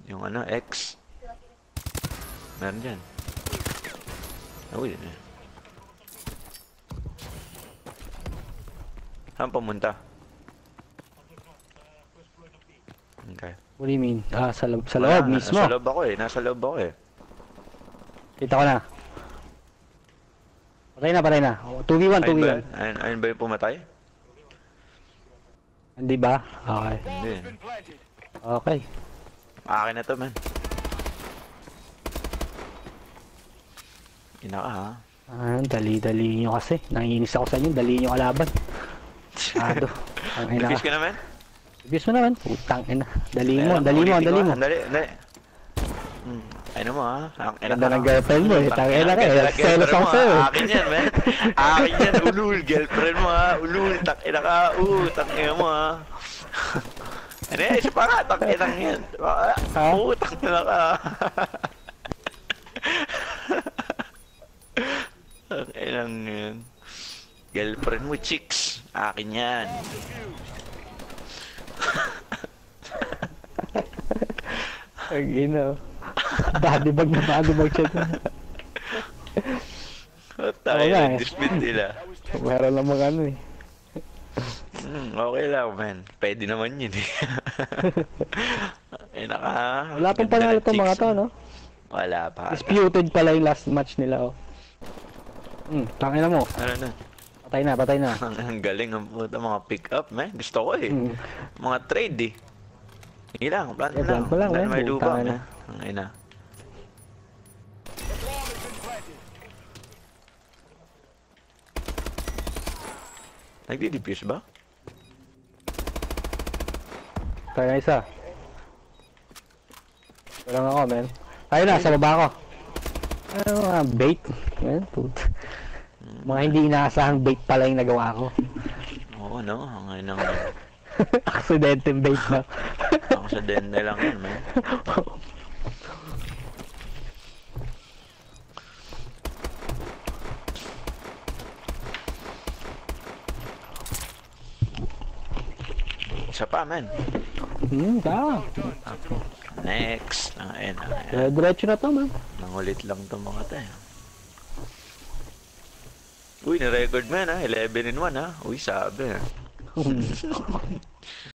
Yung ano, X. Meron dyan. Uy, yun eh. Saan pumunta? Okay. What do you mean? Ah, sa loob Wala, mismo. Nasa loob ako eh. Nasa loob ako eh. Kita ko na. Patay na. 2v1, Ayun ba? 2v1. Ayun ba yung pumatay? Hindi ba? Okay. Hindi. Okay. Akin na to, man. Ina ka, ha? Ah, dali-dali nyo kasi. Nanginis ako sa inyo. Dali nyo kalaban. Ado. Ang ina Nag-fish ka. ka naman? Ibis mo naman. Putang ina. Dali mo. Dali mo. Dali. Ano mo, ha? Ang ina Ganda ka. ng girlfriend mo eh. Tang ina ka eh. Selos ako sa'yo eh. Akin yan, man. Akin yan. Ulul. Girlfriend mo, ha? Ulul. Tang ina ka. Tang ina mo, ha? Ano yan? Isa pa nga. Tang ina yan. Ha? Tang ina ka. Tang ina yan. Girlfriend mo, chicks. Akin yan. Ang ina. Body bag na body bag siya dun. Tayo nga na, eh. dispute nila. Meron lang mga ano eh. Okay lang, man. Pwede naman yun eh. Ay, naka... Wala pang panalo itong mga to, no? Wala pa. Disputed pala yung last match nila, oh. Tangina mo. Ano na? Patay na. Ang galing ng puta mga pick-up, man. Gusto ko eh. Hmm. Mga trade eh. Hindi lang, plan mo Yeah, lang. plan mo lang, Dahil man. may lupa, Putang ina. man. Ang ina. Nagdi-defuse ba? Tayo na isa. Walang ako, men. Tayo na, sa baba ako. Ano mga bait? Man, puta. Mga hindi inaasahang bait pala yung nagawa ko. Oo, no? Ang ina. Aksidente bait na. Ako sa den na lang yan, man. Isa pa, man. Tama. Next. Ang ina. Diretso na to, man. Nangulit lang itong mga tayo. Uy, na-record man ha. 11-1 ha. Uy, sabi ha.